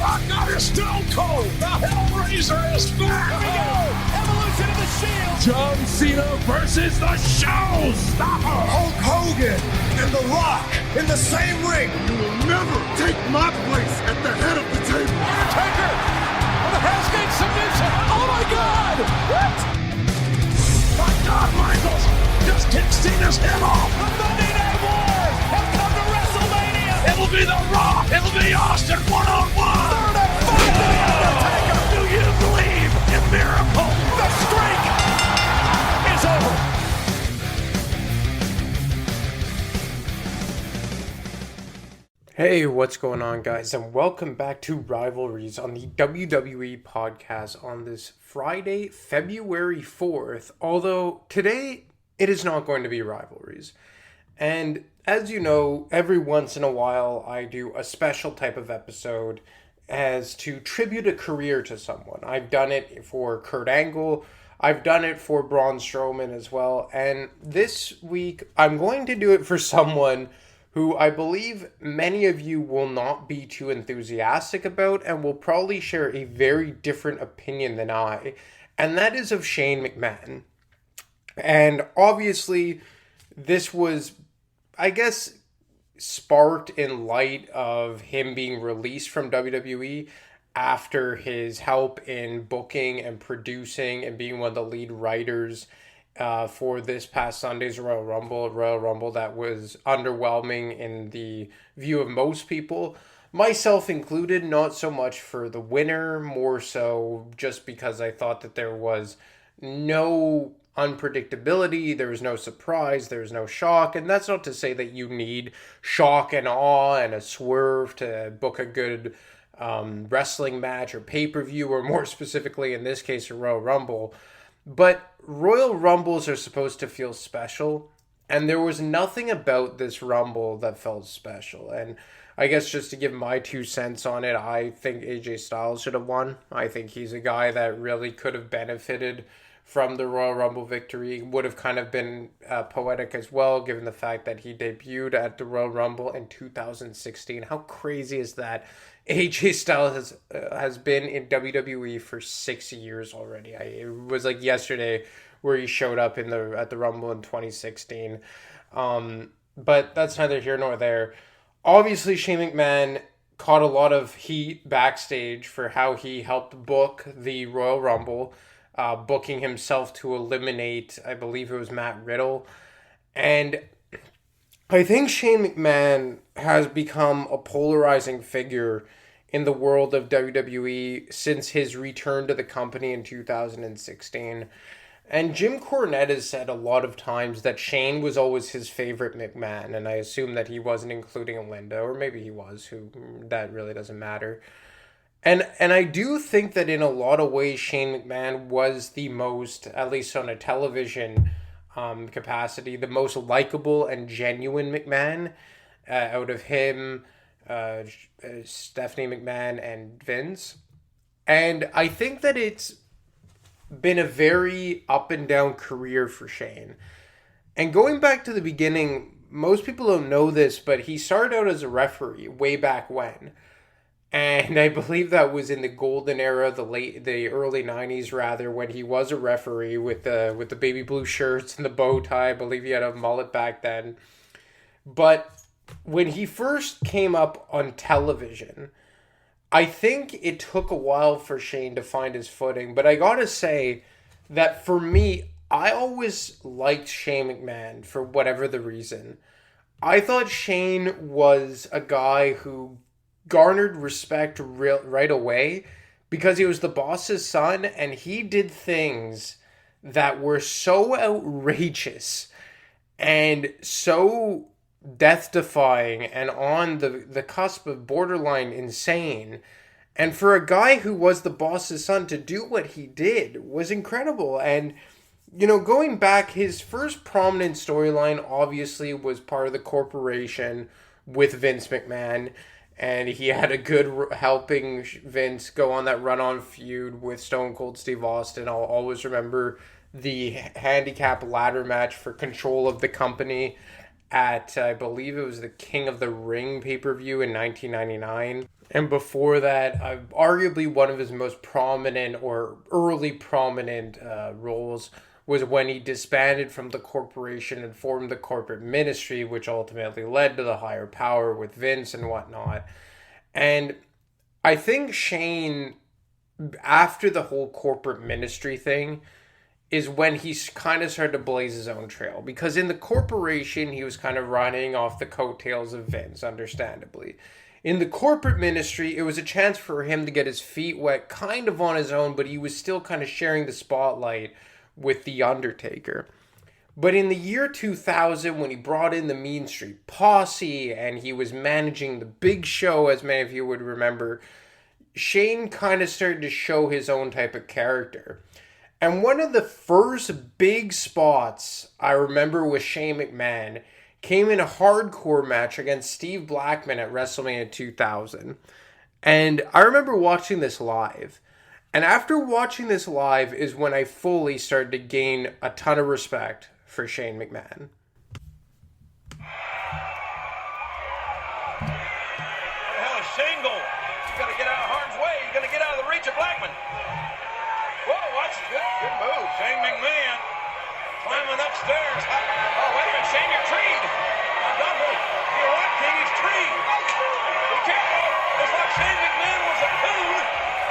Rock out is Stone Cold. The Hellraiser is back. Here we go. Evolution of the Shield. John Cena versus the Showstopper. Hulk Hogan and The Rock in the same ring. You will never take my place at the head of the table. Undertaker with a Hell's Gate submission. Oh my God! What? My God, Michaels just kicked Cena's head off. The Monday Night Wars have come to WrestleMania. It'll be The Rock. It'll be Austin one-on-one. Third and five to the Undertaker. Do you believe in miracles? The streak is over. Hey, what's going on, guys, and welcome back to Rivalries on the WWE podcast on this Friday, February 4th, although today it is not going to be Rivalries. And as you know, every once in a while I do a special type of episode as to tribute a career to someone. I've done it for Kurt Angle, I've done it for Braun Strowman as well, and this week I'm going to do it for someone who I believe many of you will not be too enthusiastic about and will probably share a very different opinion than I, and that is of Shane McMahon. And obviously, this was, I guess, sparked in light of him being released from WWE after his help in booking and producing and being one of the lead writers for this past Sunday's Royal Rumble that was underwhelming in the view of most people, myself included. Not so much for the winner, more so just because I thought that there was no unpredictability, there was no surprise, there was no shock, and that's not to say that you need shock and awe and a swerve to book a good wrestling match or pay-per-view, or more specifically in this case a Royal Rumble. But Royal Rumbles are supposed to feel special, and there was nothing about this Rumble that felt special. And I guess just to give my 2 cents on it, I think AJ Styles should have won. I think he's a guy that really could have benefited from the Royal Rumble victory. Would have kind of been poetic as well, given the fact that he debuted at the Royal Rumble in 2016. How crazy is that? AJ Styles has been in WWE for 6 years already. It was like yesterday where he showed up at the Rumble in 2016. But that's neither here nor there. Obviously, Shane McMahon caught a lot of heat backstage for how he helped book the Royal Rumble, booking himself to eliminate, I believe it was Matt Riddle. And I think Shane McMahon has become a polarizing figure in the world of WWE since his return to the company in 2016. And Jim Cornette has said a lot of times that Shane was always his favorite McMahon, and I assume that he wasn't including Linda, or maybe he was, that really doesn't matter. And I do think that in a lot of ways Shane McMahon was the most, at least on a television capacity, the most likable and genuine McMahon out of him, Stephanie McMahon, and Vince. And I think that it's been a very up and down career for Shane. And going back to the beginning, most people don't know this, but he started out as a referee way back when. And I believe that was in the golden era, the early 90s rather, when he was a referee with the baby blue shirts and the bow tie. I believe he had a mullet back then. But when he first came up on television, I think it took a while for Shane to find his footing. But I gotta say that for me, I always liked Shane McMahon for whatever the reason. I thought Shane was a guy who garnered respect right away because he was the boss's son, and he did things that were so outrageous and so death-defying and on the cusp of borderline insane. And for a guy who was the boss's son to do what he did was incredible. And, you know, going back, his first prominent storyline obviously was part of the corporation with Vince McMahon. And he had a good helping Vince go on that run-on feud with Stone Cold Steve Austin. I'll always remember the handicap ladder match for control of the company at, I believe it was the King of the Ring pay-per-view in 1999. And before that, arguably one of his most prominent or early prominent roles was when he disbanded from the corporation and formed the corporate ministry, which ultimately led to the higher power with Vince and whatnot. And I think Shane, after the whole corporate ministry thing, is when he kind of started to blaze his own trail. Because in the corporation, he was kind of running off the coattails of Vince, understandably. In the corporate ministry, it was a chance for him to get his feet wet kind of on his own, but he was still kind of sharing the spotlight with The Undertaker. But in the year 2000, when he brought in the Mean Street Posse and he was managing the Big Show, as many of you would remember, Shane kind of started to show his own type of character. And one of the first big spots I remember with Shane McMahon came in a hardcore match against Steve Blackman at WrestleMania 2000. And I remember watching this live. And after watching this live is when I fully started to gain a ton of respect for Shane McMahon. Where the hell is Shane going? He's going to get out of harm's way. He's going to get out of the reach of Blackman. Whoa, watch it. Good move. Shane McMahon climbing upstairs. Oh, wait a minute. Shane, you're treed. You're right, King. He's treed. Be careful. It's like Shane McMahon was a coon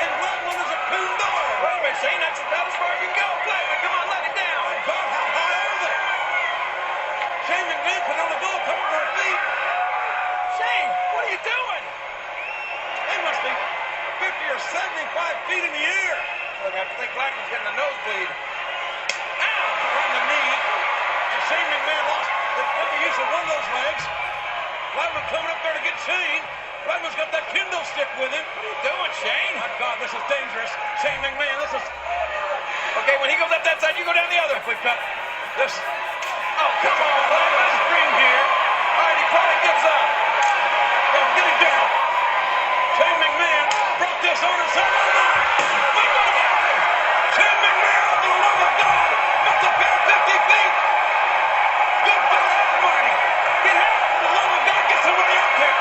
and Blackman is a coon dog. Wait a minute, Shane. That's about as far as you can go. Blackman, come on, let it down. God, how high are they? Shane McMahon can only go a couple more feet. Shane, what are you doing? They must be 50 or 75 feet in the air. Look, I think Blackman's getting a nosebleed. Ow! Right in the knee. And Shane McMahon lost the use of one of those legs. Blackman coming up there to get Shane. Blackman's got that kendo stick with him. What are you doing, Shane? My God, this is dangerous. Shane McMahon, this is... Okay, when he goes up that side, you go down the other. We've got this... Oh, come on, Blackman scream here. All right, he probably gives up. Oh, get him down. Shane McMahon brought this on himself. My God! Shane McMahon, for the love of God, must have been 50 feet. Good God Almighty. Get help, for the love of God, get somebody out there.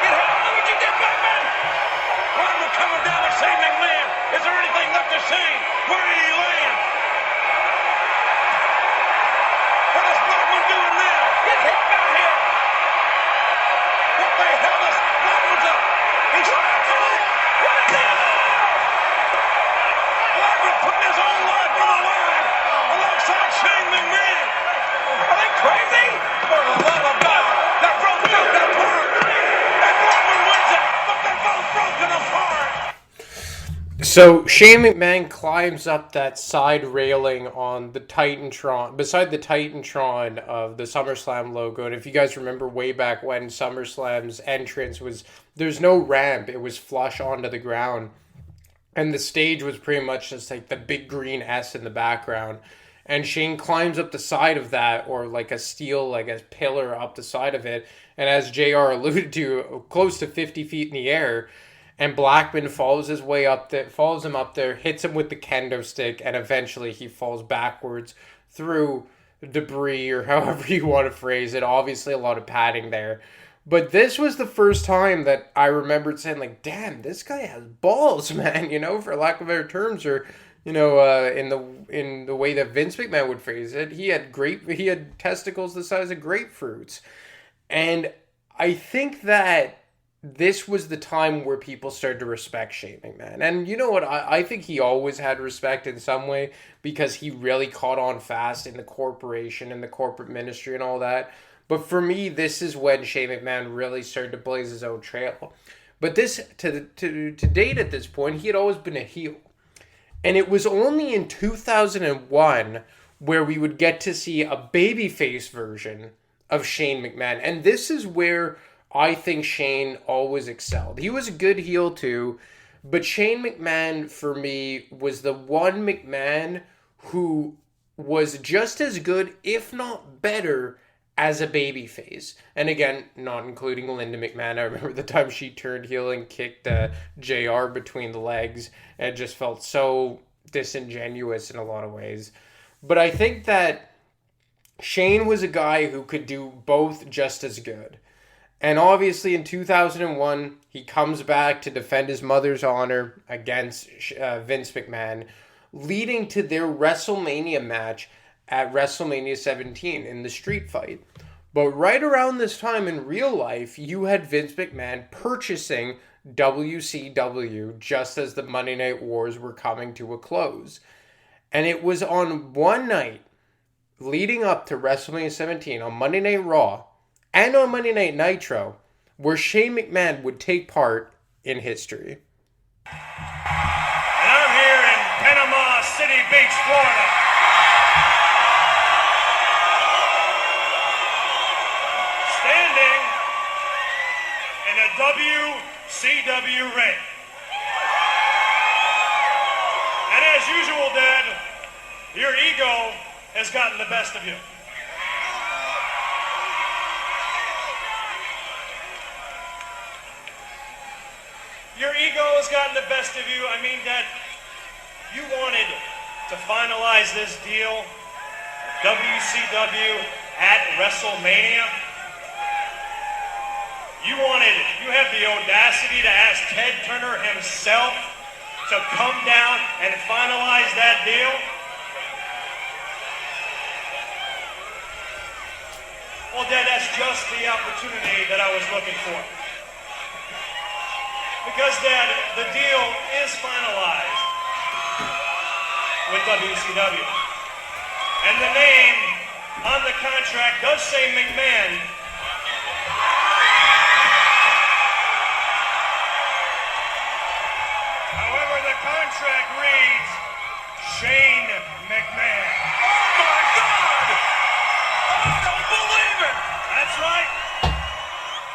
Get help, look what you did, Blackman. Blackman coming down with Shane McMahon. Is there anything left to Shane? Where did he land? What is Blackman doing now? Get help out here. What the hell is Blackman's up? He's what is this? Blackman putting his own life on the line alongside Shane McMahon. Are they crazy? For the love of God, they're both broken apart. And Blackman wins it, but they're both broken apart. So Shane McMahon climbs up that side railing on the Titantron, beside the Titantron of the SummerSlam logo. And if you guys remember way back when SummerSlam's entrance was, there's no ramp, it was flush onto the ground. And the stage was pretty much just like the big green S in the background. And Shane climbs up the side of that, or like a steel, like a pillar up the side of it. And as JR alluded to, close to 50 feet in the air. And Blackman follows his way up there, follows him up there, hits him with the kendo stick, and eventually he falls backwards through debris, or however you want to phrase it. Obviously a lot of padding there. But this was the first time that I remembered saying, like, damn, this guy has balls, man, you know, for lack of better terms, or, you know, in the way that Vince McMahon would phrase it, he had testicles the size of grapefruits. And I think that this was the time where people started to respect Shane McMahon. And you know what? I think he always had respect in some way, because he really caught on fast in the corporation and the corporate ministry and all that. But for me, this is when Shane McMahon really started to blaze his own trail. But this, to date at this point, he had always been a heel. And it was only in 2001 where we would get to see a babyface version of Shane McMahon. And this is where I think Shane always excelled. He was a good heel too, but Shane McMahon, for me, was the one McMahon who was just as good, if not better, as a babyface. And again, not including Linda McMahon. I remember the time she turned heel and kicked JR between the legs. And it just felt so disingenuous in a lot of ways. But I think that Shane was a guy who could do both just as good. And obviously in 2001, he comes back to defend his mother's honor against Vince McMahon, leading to their WrestleMania match at WrestleMania 17 in the street fight. But right around this time in real life, you had Vince McMahon purchasing WCW just as the Monday Night Wars were coming to a close. And it was on one night leading up to WrestleMania 17 on Monday Night Raw and on Monday Night Nitro where Shane McMahon would take part in history. And I'm here in Panama City Beach, Florida. Standing in a WCW ring. And as usual, Dad, your ego has gotten the best of you. Your ego has gotten the best of you. I mean, Dad, you wanted to finalize this deal, WCW at WrestleMania. You have the audacity to ask Ted Turner himself to come down and finalize that deal. Well, Dad, that's just the opportunity that I was looking for. Because, Dad, the deal is finalized with WCW. And the name on the contract does say McMahon. However, the contract reads Shane McMahon. Oh my God! I don't believe it! That's right.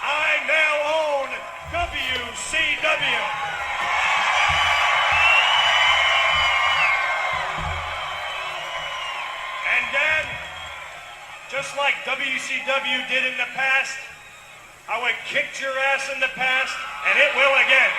I now own WCW. And Dad, just like WCW did in the past, how it kicked your ass in the past, and it will again.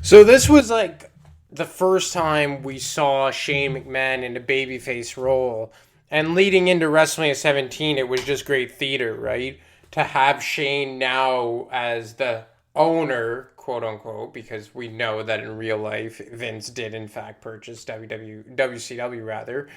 So this was like the first time we saw Shane McMahon in a babyface role. And leading into WrestleMania 17, it was just great theater, right? To have Shane now as the owner, quote unquote, because we know that in real life, Vince did in fact purchase WCW rather.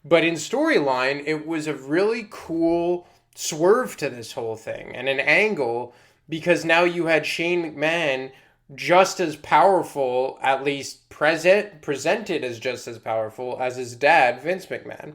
But in storyline, it was a really cool swerve to this whole thing and an angle because now you had Shane McMahon just as powerful, at least presented as just as powerful as his dad, Vince McMahon.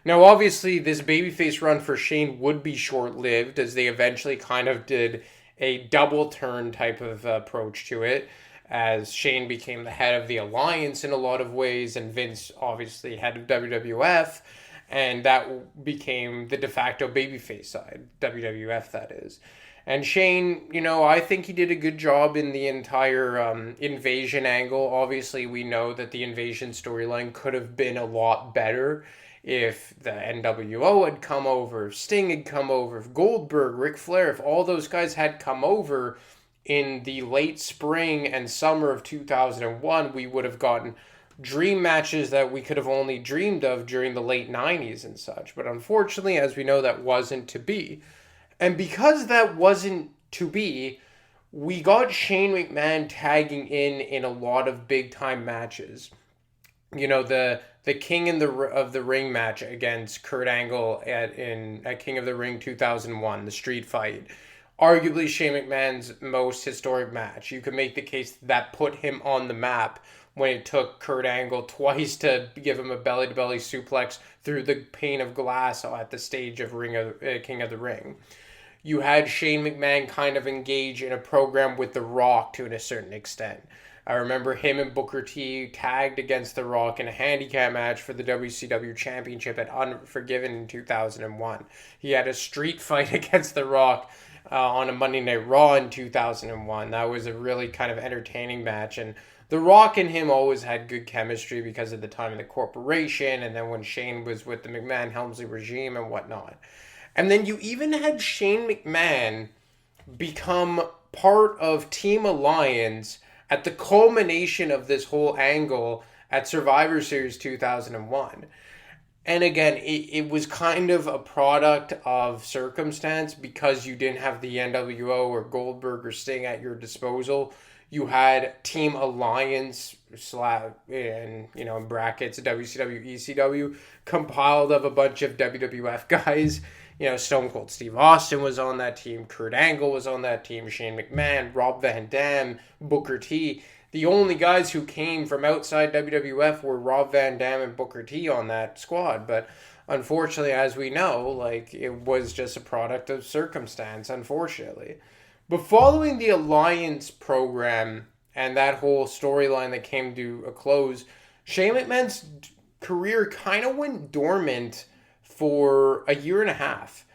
Now, obviously, this babyface run for Shane would be short-lived as they eventually kind of did a double turn type of approach to it as Shane became the head of the Alliance in a lot of ways and Vince obviously head of WWF and that became the de facto babyface side, WWF that is. And Shane, I think he did a good job in the entire invasion angle. Obviously, we know that the invasion storyline could have been a lot better if the NWO had come over, if Sting had come over, if Goldberg, Ric Flair, if all those guys had come over in the late spring and summer of 2001, we would have gotten dream matches that we could have only dreamed of during the late 90s and such. But unfortunately, as we know, that wasn't to be. And because that wasn't to be, we got Shane McMahon tagging in a lot of big-time matches. The King of the Ring match against Kurt Angle at King of the Ring 2001, the street fight. Arguably Shane McMahon's most historic match. You could make the case that put him on the map when it took Kurt Angle twice to give him a belly-to-belly suplex through the pane of glass at the stage of King of the Ring. You had Shane McMahon kind of engage in a program with The Rock to a certain extent. I remember him and Booker T tagged against The Rock in a handicap match for the WCW Championship at Unforgiven in 2001. He had a street fight against The Rock on a Monday Night Raw in 2001. That was a really kind of entertaining match. And The Rock and him always had good chemistry because of the time in the corporation and then when Shane was with the McMahon-Helmsley regime and whatnot. And then you even had Shane McMahon become part of Team Alliance at the culmination of this whole angle at Survivor Series 2001. And again, it was kind of a product of circumstance because you didn't have the NWO or Goldberg or Sting at your disposal. You had Team Alliance in brackets WCW, ECW, compiled of a bunch of WWF guys. Stone Cold Steve Austin was on that team. Kurt Angle was on that team. Shane McMahon, Rob Van Dam, Booker T. The only guys who came from outside WWF were Rob Van Dam and Booker T on that squad. But unfortunately, as we know, it was just a product of circumstance, unfortunately. But following the Alliance program and that whole storyline that came to a close, Shane McMahon's career kind of went dormant for a year and a half.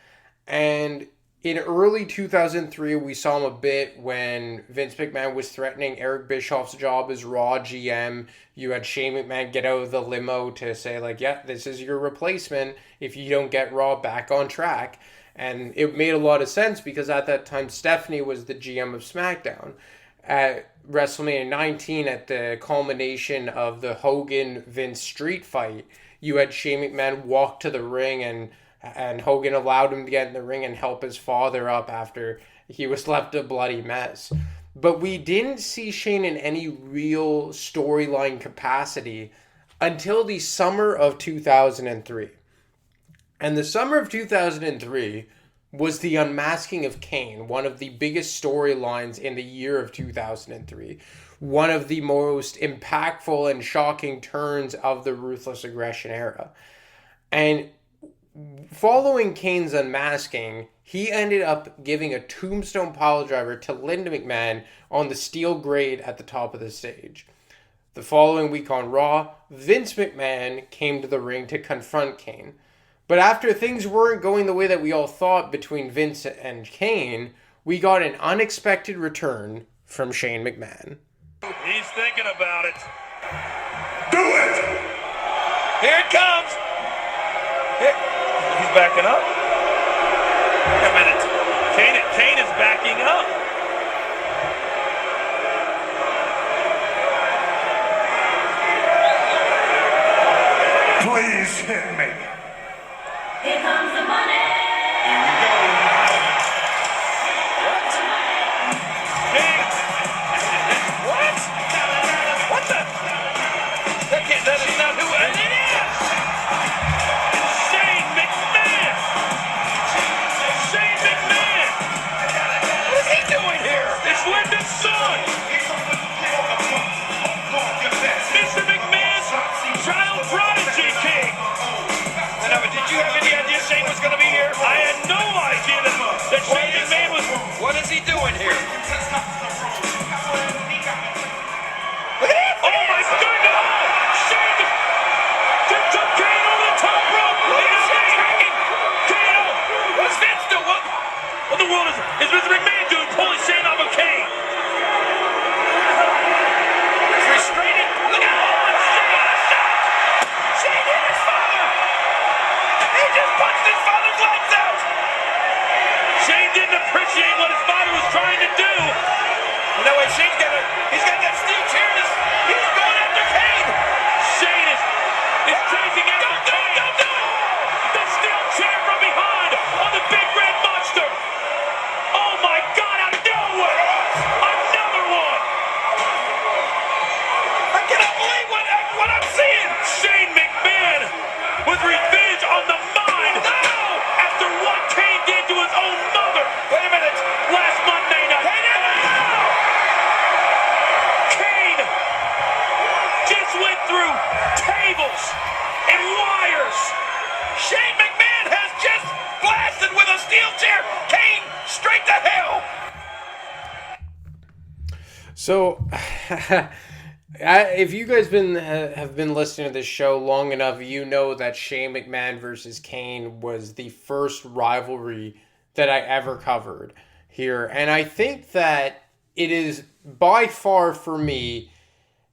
And in early 2003, we saw him a bit when Vince McMahon was threatening Eric Bischoff's job as Raw GM. You had Shane McMahon get out of the limo to say, yeah, this is your replacement if you don't get Raw back on track. And it made a lot of sense because at that time, Stephanie was the GM of SmackDown. At WrestleMania 19, at the culmination of the Hogan-Vince street fight, you had Shane McMahon walk to the ring and Hogan allowed him to get in the ring and help his father up after he was left a bloody mess. But we didn't see Shane in any real storyline capacity until the summer of 2003. And the summer of 2003 was the unmasking of Kane, one of the biggest storylines in the year of 2003. One of the most impactful and shocking turns of the Ruthless Aggression era. And following Kane's unmasking, he ended up giving a tombstone piledriver to Linda McMahon on the steel grate at the top of the stage. The following week on Raw, Vince McMahon came to the ring to confront Kane. But after things weren't going the way that we all thought between Vince and Kane, we got an unexpected return from Shane McMahon. He's thinking about it. Do it! Here it comes. He's backing up. Wait a minute. Kane is backing up. Please hit me. Here comes the money. Here we go. Kane. What? What the? That is not who it is. Shane McMahon. Shane McMahon. What is he doing here? It's Linda's son. Mr. McMahon's child prodigy king. Did you have any idea Shane was going to be here? I had no idea that Shane McMahon was. What is he doing here? Look at it! Oh my goodness! Shane took Kane over the top rope. He's attacking Kane. What's Vince doing? What in the world is Mr. McMahon doing? Pulling Shane off of Kane. He's restraining. Look at Shane! Shane hit his father. He just punched his father's lights out! Shane didn't appreciate what his father was trying to do. And that way he's got that steel chair. He's going after Kane. Shane is chasing after Kane. Don't do it! The steel chair from behind on the big red monster. Oh my God, out of nowhere! Another one! I cannot believe what I'm seeing! Shane McMahon with revenge on the mind. No! After what Kane did to his own mother. Wait a minute. Last Monday night. Kane just went through tables and wires. Shane McMahon has just blasted with a steel chair. Kane straight to hell. So, if you guys have been listening to this show long enough, you know that Shane McMahon versus Kane was the first rivalry that I ever covered here. And I think that it is by far for me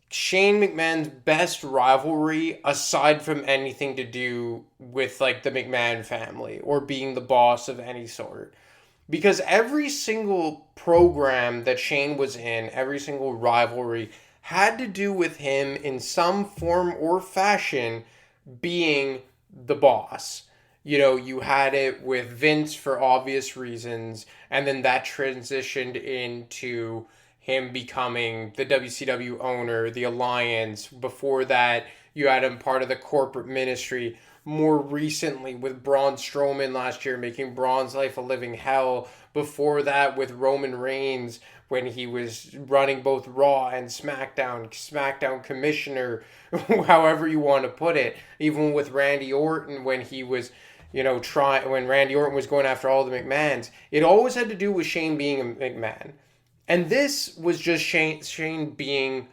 Shane McMahon's best rivalry aside from anything to do with the McMahon family or being the boss of any sort. Because every single program that Shane was in, every single rivalry had to do with him in some form or fashion being the boss. You know, you had it with Vince for obvious reasons, and then that transitioned into him becoming the WCW owner, the Alliance. Before that, you had him part of the corporate ministry. More recently, with Braun Strowman last year, making Braun's life a living hell. Before that, with Roman Reigns, when he was running both Raw and SmackDown commissioner, however you want to put it. Even with Randy Orton, when he was, when Randy Orton was going after all the McMahons, it always had to do with Shane being a McMahon. And this was just Shane being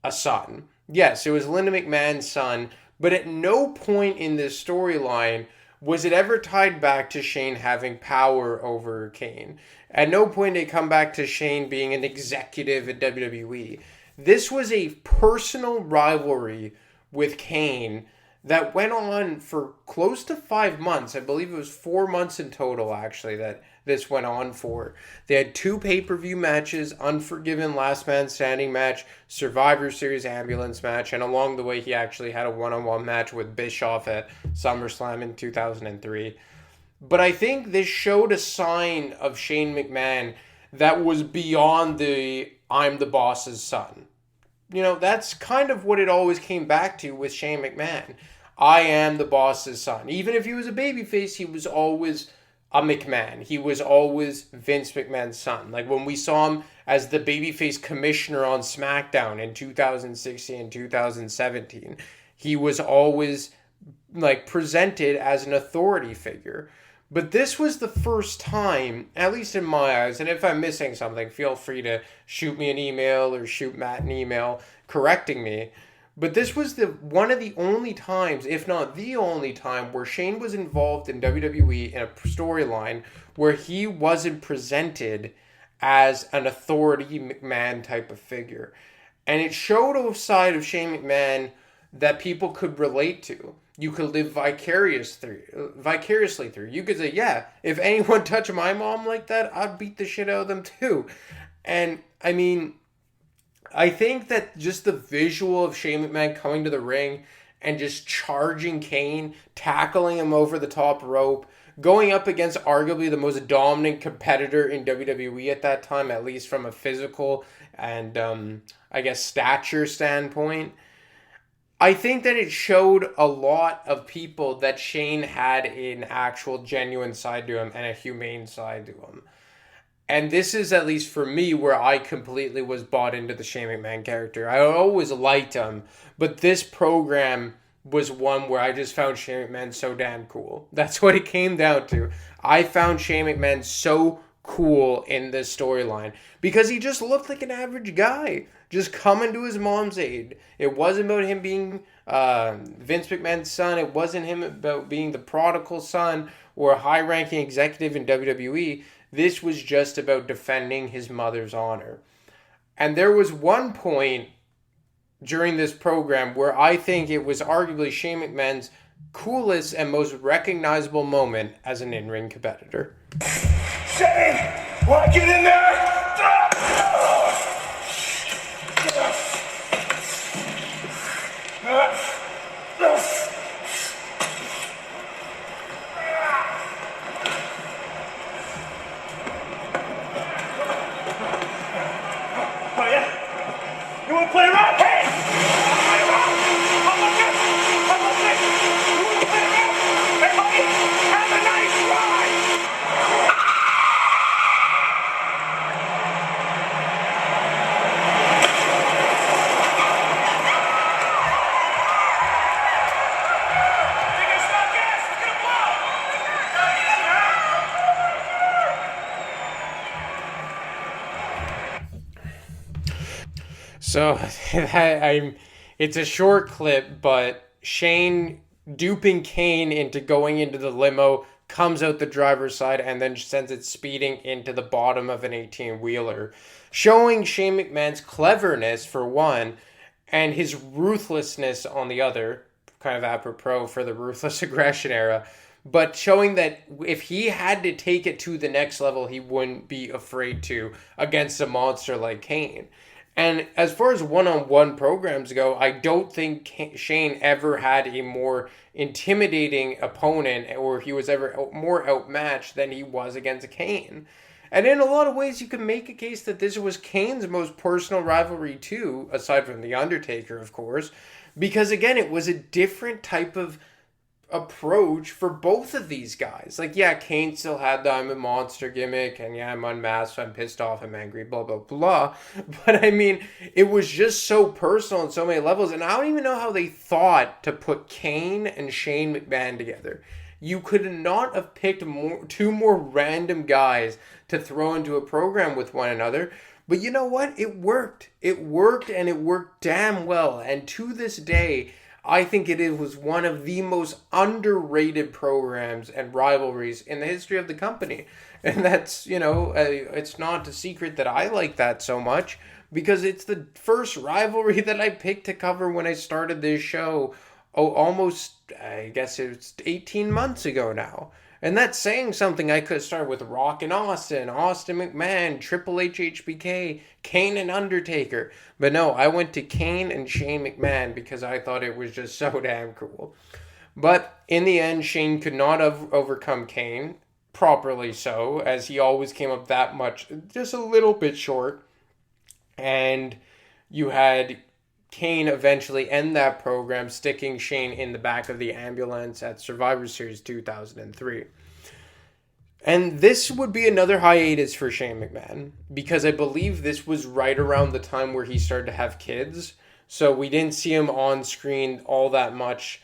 a son. Yes, it was Linda McMahon's son, but at no point in this storyline was it ever tied back to Shane having power over Kane. At no point did it come back to Shane being an executive at WWE. This was a personal rivalry with Kane that went on for close to 5 months. I believe it was 4 months in total, actually, that this went on for. They had 2 pay-per-view matches, Unforgiven Last Man Standing match, Survivor Series ambulance match, and along the way he actually had a one-on-one match with Bischoff at SummerSlam in 2003. But I think this showed a sign of Shane McMahon that was beyond the I'm the boss's son. That's kind of what it always came back to with Shane McMahon. I am the boss's son. Even if he was a babyface, he was always a McMahon. He was always Vince McMahon's son. Like when we saw him as the babyface commissioner on SmackDown in 2016 and 2017, he was always presented as an authority figure. But this was the first time, at least in my eyes, and if I'm missing something, feel free to shoot me an email or shoot Matt an email correcting me. But this was one of the only times, if not the only time, where Shane was involved in WWE in a storyline where he wasn't presented as an authority McMahon type of figure. And it showed a side of Shane McMahon that people could relate to. You could live vicariously through. You could say, yeah, if anyone touched my mom like that, I'd beat the shit out of them too. And I mean, I think that just the visual of Shane McMahon coming to the ring and just charging Kane, tackling him over the top rope, going up against arguably the most dominant competitor in WWE at that time, at least from a physical and stature standpoint. I think that it showed a lot of people that Shane had an actual genuine side to him and a humane side to him. And this is, at least for me, where I completely was bought into the Shane McMahon character. I always liked him, but this program was one where I just found Shane McMahon so damn cool. That's what it came down to. I found Shane McMahon so cool in this storyline because he just looked like an average guy, just coming to his mom's aid. It wasn't about him being Vince McMahon's son. It wasn't him about being the prodigal son or a high-ranking executive in WWE. This was just about defending his mother's honor. And there was one point during this program where I think it was arguably Shane McMahon's coolest and most recognizable moment as an in-ring competitor. Shane, wanna get in there? Oh yeah? You wanna play around? Hey! Play around! How about this? How about this? You wanna play around? Hey buddy, have a nice ride! So it's a short clip, but Shane duping Kane into going into the limo, comes out the driver's side, and then sends it speeding into the bottom of an 18-wheeler, showing Shane McMahon's cleverness for one, and his ruthlessness on the other, kind of apropos for the Ruthless Aggression era, but showing that if he had to take it to the next level, he wouldn't be afraid to against a monster like Kane. And as far as one-on-one programs go, I don't think Shane ever had a more intimidating opponent, or he was ever more outmatched than he was against Kane. And in a lot of ways, you can make a case that this was Kane's most personal rivalry too, aside from The Undertaker, of course, because again, it was a different type of approach for both of these guys. Like, yeah, Kane still had the I'm a monster gimmick, and yeah, I'm unmasked, I'm pissed off, I'm angry, blah, blah, blah. But I mean, it was just so personal on so many levels, and I don't even know how they thought to put Kane and Shane McMahon together. You could not have picked two more random guys to throw into a program with one another. But you know what? It worked. It worked, and it worked damn well. And to this day, I think it was one of the most underrated programs and rivalries in the history of the company. And that's, it's not a secret that I like that so much, because it's the first rivalry that I picked to cover when I started this show. Almost, I guess it's 18 months ago now. And that's saying something. I could start with Rock and Austin McMahon, Triple H, HBK, Kane and Undertaker. But no, I went to Kane and Shane McMahon because I thought it was just so damn cool. But in the end, Shane could not have overcome Kane, properly so, as he always came up that much, just a little bit short. And you had Kane eventually end that program, sticking Shane in the back of the ambulance at Survivor Series 2003. And this would be another hiatus for Shane McMahon, because I believe this was right around the time where he started to have kids. So we didn't see him on screen all that much,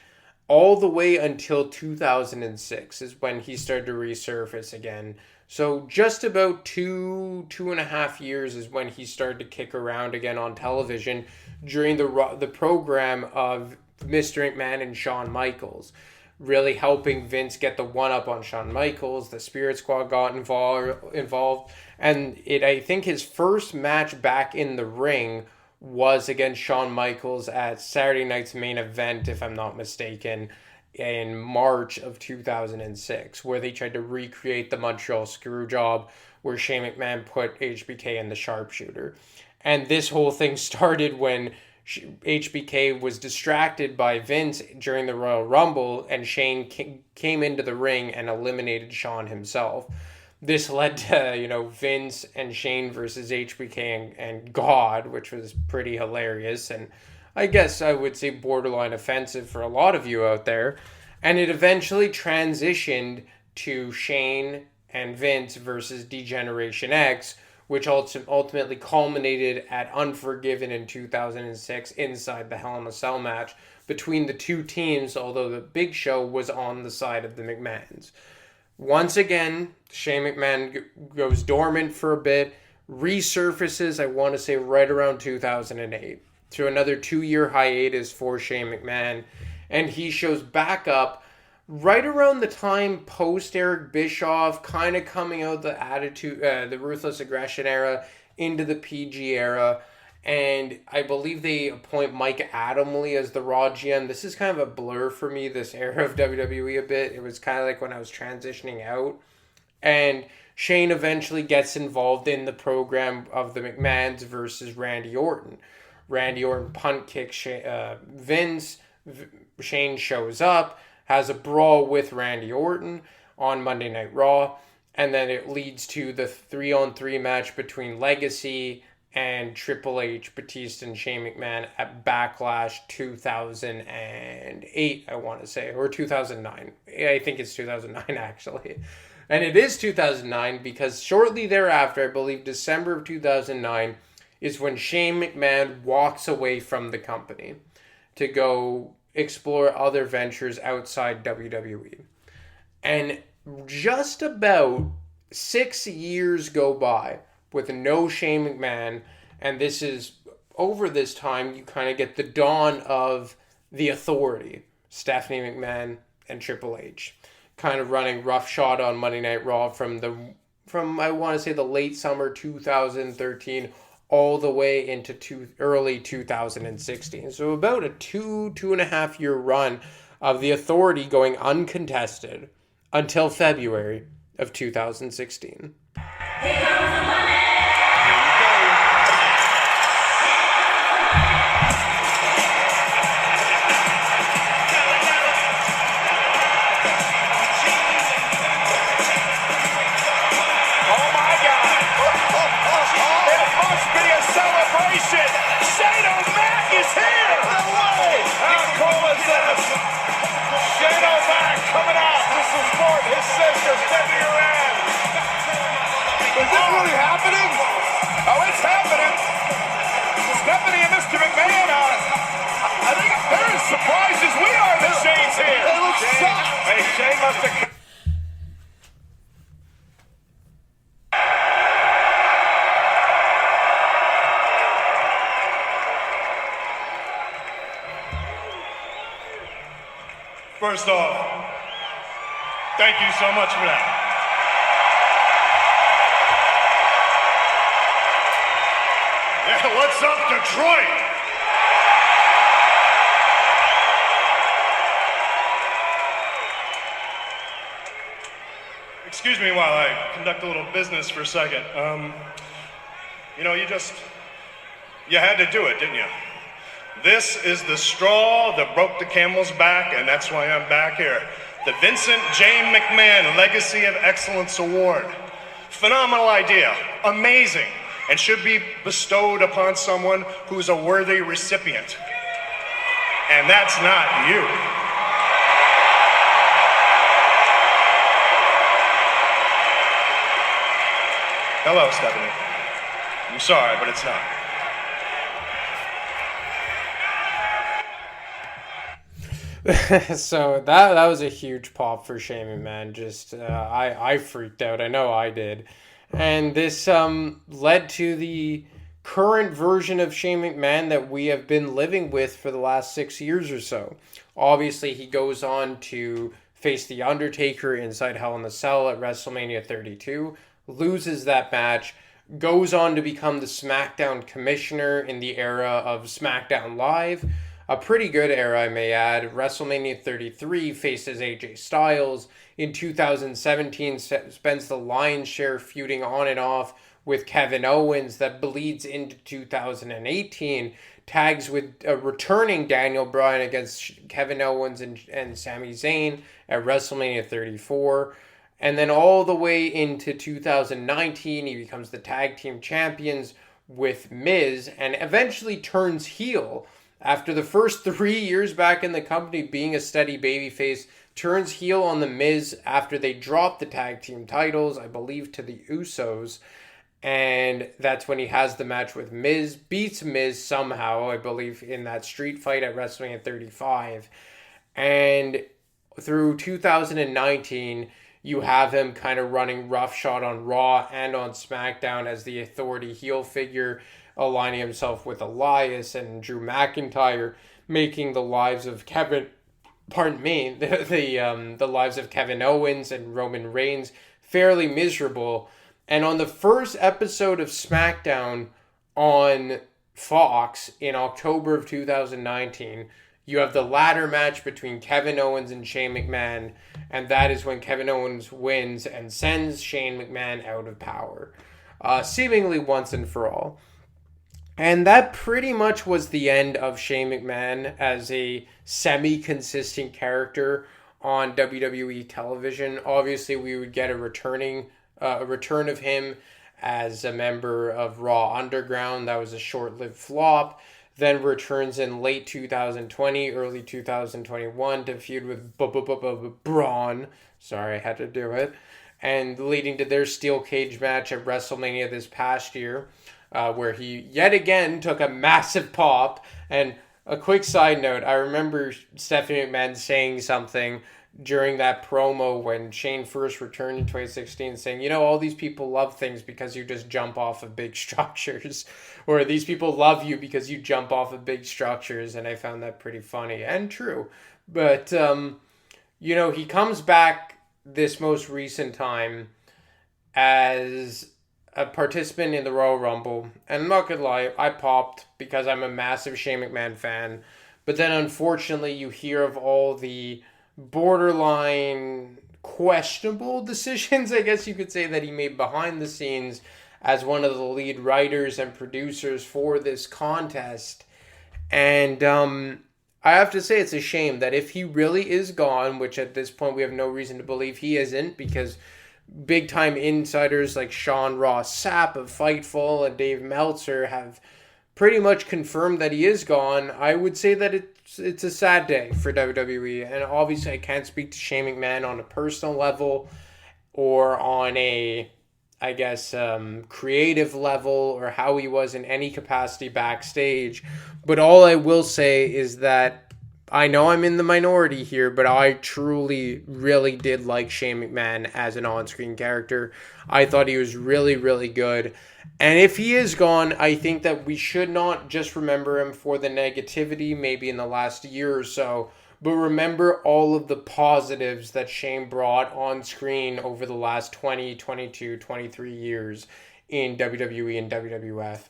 all the way until 2006 is when he started to resurface again. So just about two and a half years is when he started to kick around again on television during the program of Mr. McMahon and Shawn Michaels, really helping Vince get the one-up on Shawn Michaels. The Spirit Squad got involved. And I think his first match back in the ring was against Shawn Michaels at Saturday Night's Main Event, if I'm not mistaken, in March of 2006, where they tried to recreate the Montreal Screwjob, where Shane McMahon put HBK in the sharpshooter. And this whole thing started when HBK was distracted by Vince during the Royal Rumble, and Shane came into the ring and eliminated Shawn himself. This led to, Vince and Shane versus HBK and God, which was pretty hilarious, and I guess I would say borderline offensive for a lot of you out there. And it eventually transitioned to Shane and Vince versus D-Generation X, which ultimately culminated at Unforgiven in 2006 inside the Hell in a Cell match between the two teams, although the Big Show was on the side of the McMahons. Once again, Shane McMahon goes dormant for a bit, resurfaces, I want to say, right around 2008. To another 2-year hiatus for Shane McMahon, and he shows back up right around the time post Eric Bischoff, kind of coming out the attitude, the Ruthless Aggression era into the PG era, and I believe they appoint Mike Adamle as the Raw GM. This is kind of a blur for me, this era of WWE a bit. It was kind of like when I was transitioning out, and Shane eventually gets involved in the program of the McMahons versus Randy Orton. Randy Orton punt kicks Vince. Shane shows up, has a brawl with Randy Orton on Monday Night Raw, and then it leads to the 3-on-3 match between Legacy and Triple H, Batista, and Shane McMahon at Backlash 2008, I want to say, or 2009. I think it's 2009, actually. And it is 2009 because shortly thereafter, I believe December of 2009, is when Shane McMahon walks away from the company to go explore other ventures outside WWE. And just about 6 years go by with no Shane McMahon, and this is over this time you kind of get the dawn of the Authority, Stephanie McMahon and Triple H, kind of running roughshod on Monday Night Raw from I want to say the late summer 2013 all the way into early 2016. So about a 2.5 year run of the Authority going uncontested until February of 2016. Here comes the money. First off, thank you so much for that. Yeah, what's up, Detroit? Excuse me while I conduct a little business for a second. You had to do it, didn't you? This is the straw that broke the camel's back, and that's why I'm back here. The Vincent J. McMahon Legacy of Excellence Award. Phenomenal idea, amazing, and should be bestowed upon someone who's a worthy recipient. And that's not you. Hello, Stephanie. I'm sorry, but it's not. So that was a huge pop for Shane McMahon. Just I freaked out. I know I did, and this led to the current version of Shane McMahon that we have been living with for the last 6 years or so. Obviously, he goes on to face The Undertaker inside Hell in a Cell at WrestleMania 32, loses that match, goes on to become the SmackDown commissioner in the era of SmackDown Live. A pretty good era, I may add. WrestleMania 33 faces AJ Styles. In 2017, spends the lion's share feuding on and off with Kevin Owens. That bleeds into 2018. Tags with returning Daniel Bryan against Kevin Owens and Sami Zayn at WrestleMania 34. And then all the way into 2019, he becomes the tag team champions with Miz and eventually turns heel. After the first 3 years back in the company being a steady babyface, turns heel on the Miz after they dropped the tag team titles, I believe, to the Usos. And that's when he has the match with Miz, beats Miz somehow, I believe, in that street fight at WrestleMania 35. And through 2019, you have him kind of running roughshod on Raw and on SmackDown as the authority heel figure, aligning himself with Elias and Drew McIntyre, making the lives of the lives of Kevin Owens and Roman Reigns fairly miserable. And on the first episode of SmackDown on Fox in October of 2019, you have the ladder match between Kevin Owens and Shane McMahon, and that is when Kevin Owens wins and sends Shane McMahon out of power, seemingly once and for all. And that pretty much was the end of Shane McMahon as a semi-consistent character on WWE television. Obviously, we would get a return of him as a member of Raw Underground. That was a short-lived flop. Then returns in late 2020, early 2021 to feud with Braun. Sorry, I had to do it. And leading to their steel cage match at WrestleMania this past year, where he yet again took a massive pop. And a quick side note, I remember Stephanie McMahon saying something during that promo when Shane first returned in 2016, saying, all these people love things because you just jump off of big structures, or these people love you because you jump off of big structures. And I found that pretty funny and true. But, he comes back this most recent time as a participant in the Royal Rumble. And I'm not gonna lie, I popped because I'm a massive Shane McMahon fan. But then unfortunately you hear of all the borderline questionable decisions, I guess you could say, that he made behind the scenes as one of the lead writers and producers for this contest. And I have to say it's a shame that if he really is gone, which at this point we have no reason to believe he isn't, because big time insiders like Sean Ross Sapp of Fightful and Dave Meltzer have pretty much confirmed that he is gone. I would say that it's a sad day for WWE, and obviously I can't speak to Shane McMahon on a personal level or on a, I guess, creative level, or how he was in any capacity backstage. But all I will say is that I know I'm in the minority here, but I truly, really did like Shane McMahon as an on-screen character. I thought he was really, really good. And if he is gone, I think that we should not just remember him for the negativity maybe in the last year or so, but remember all of the positives that Shane brought on screen over the last 20, 22, 23 years in WWE and WWF.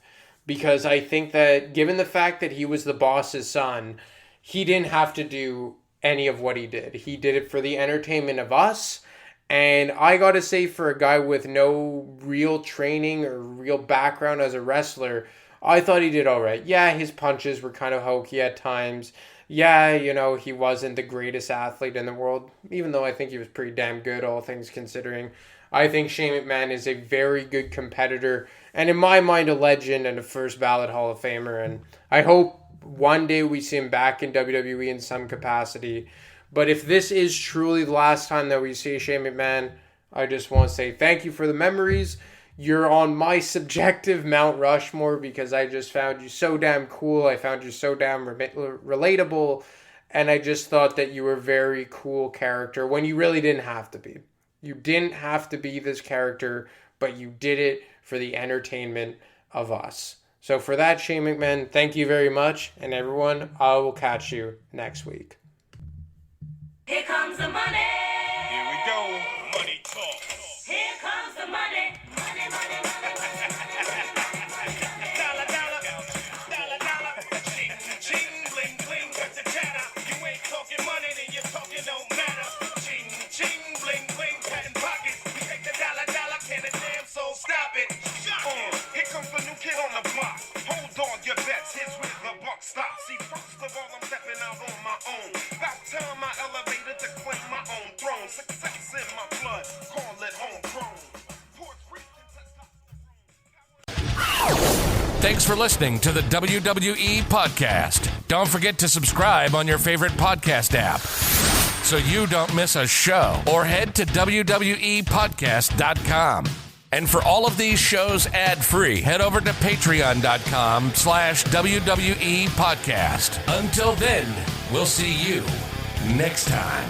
Because I think that given the fact that he was the boss's son, he didn't have to do any of what he did. He did it for the entertainment of us. And I gotta say, for a guy with no real training or real background as a wrestler, I thought he did all right. Yeah, his punches were kind of hokey at times. Yeah, he wasn't the greatest athlete in the world, even though I think he was pretty damn good, all things considering. I think Shane McMahon is a very good competitor, and in my mind, a legend and a first ballot Hall of Famer. And I hope one day we see him back in WWE in some capacity. But if this is truly the last time that we see Shane McMahon, I just want to say thank you for the memories. You're on my subjective Mount Rushmore because I just found you so damn cool. I found you so damn relatable. And I just thought that you were a very cool character when you really didn't have to be. You didn't have to be this character, but you did it for the entertainment of us. So for that, Shane McMahon, thank you very much. And everyone, I will catch you next week. Here comes the money. Here we go. Money talk. Here comes the money. Money, money, money, money. Dollar, dollar. Dollar, dollar. Ching, ching, bling, bling. Got the chatter. You ain't talking money, then your talking don't matter. Ching, ching, bling, bling. Patent pockets. We take the dollar, dollar. Can a damn soul stop it? Here comes the new kid on the block. Hold on your bets. Here's where the buck stops. See, first of all, I'm stepping out on my own. About time I elevated to claim my own throne. Success in my blood. Call it homegrown. Thanks for listening to the WWE Podcast. Don't forget to subscribe on your favorite podcast app so you don't miss a show, or head to WWEpodcast.com. And for all of these shows ad-free, head over to patreon.com/WWE Podcast. Until then, we'll see you next time.